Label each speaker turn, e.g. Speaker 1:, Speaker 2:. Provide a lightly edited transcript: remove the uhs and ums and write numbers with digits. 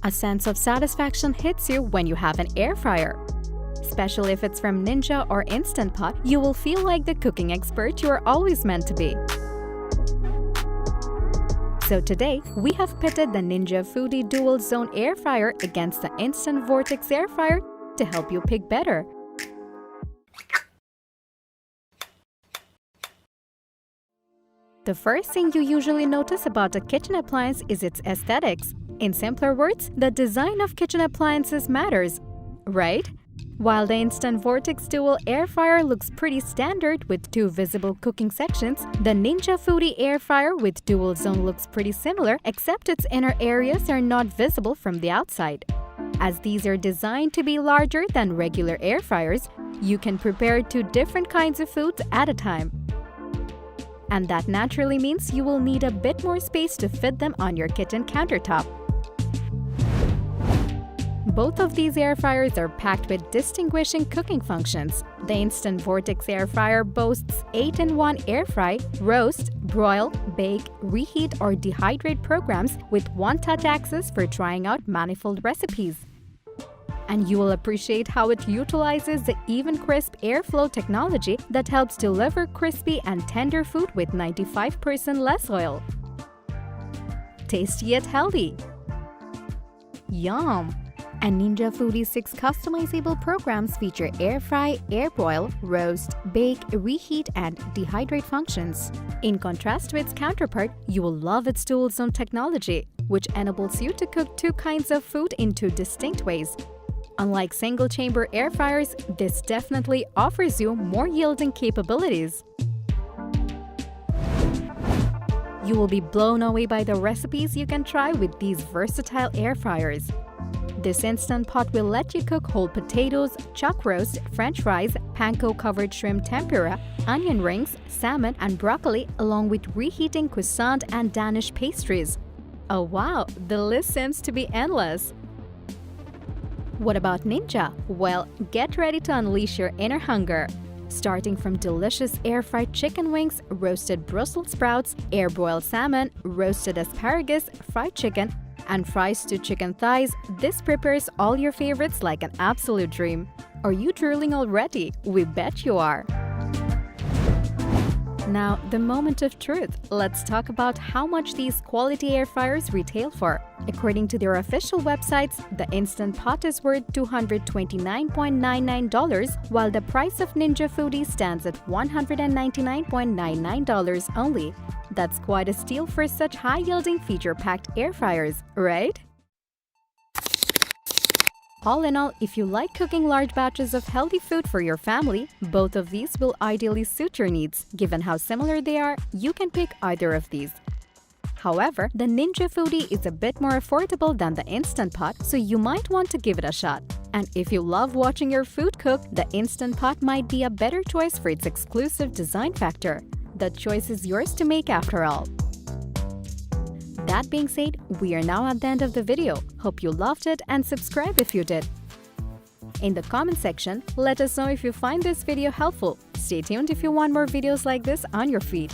Speaker 1: A sense of satisfaction hits you when you have an air fryer. Especially if it's from Ninja or Instant Pot, you will feel like the cooking expert you are always meant to be. So today, we have pitted the Ninja Foodi Dual Zone Air Fryer against the Instant Vortex Air Fryer to help you pick better. The first thing you usually notice about a kitchen appliance is its aesthetics. In simpler words, the design of kitchen appliances matters, right? While the Instant Vortex Dual Air Fryer looks pretty standard with two visible cooking sections, the Ninja Foodi Air Fryer with Dual Zone looks pretty similar, except its inner areas are not visible from the outside. As these are designed to be larger than regular air fryers, you can prepare two different kinds of foods at a time. And that naturally means you will need a bit more space to fit them on your kitchen countertop. Both of these air fryers are packed with distinguishing cooking functions. The Instant Vortex Air Fryer boasts 8-in-1 air fry, roast, broil, bake, reheat or dehydrate programs with one-touch access for trying out manifold recipes. And you will appreciate how it utilizes the Even Crisp airflow technology that helps deliver crispy and tender food with 95% less oil. Tasty yet healthy. Yum! And Ninja Foodi's 6 customizable programs feature air fry, air broil, roast, bake, reheat, and dehydrate functions. In contrast to its counterpart, you will love its dual zone technology, which enables you to cook two kinds of food in two distinct ways. Unlike single-chamber air fryers, this definitely offers you more yielding capabilities. You will be blown away by the recipes you can try with these versatile air fryers. This Instant Pot will let you cook whole potatoes, chuck roast, french fries, panko-covered shrimp tempura, onion rings, salmon, and broccoli, along with reheating croissant and Danish pastries. Oh wow, the list seems to be endless. What about Ninja? Well, get ready to unleash your inner hunger. Starting from delicious air-fried chicken wings, roasted Brussels sprouts, air-broiled salmon, roasted asparagus, fried chicken, and fries to chicken thighs, this prepares all your favorites like an absolute dream. Are you drooling already? We bet you are! Now, the moment of truth. Let's talk about how much these quality air fryers retail for. According to their official websites, the Instant Pot is worth $229.99, while the price of Ninja Foodi stands at $199.99 only. That's quite a steal for such high-yielding feature-packed air fryers, right? All in all, if you like cooking large batches of healthy food for your family, both of these will ideally suit your needs. Given how similar they are, you can pick either of these. However, the Ninja Foodi is a bit more affordable than the Instant Pot, so you might want to give it a shot. And if you love watching your food cook, the Instant Pot might be a better choice for its exclusive design factor. The choice is yours to make after all. That being said, we are now at the end of the video. Hope you loved it and subscribe if you did. In the comment section, let us know if you find this video helpful. Stay tuned if you want more videos like this on your feed.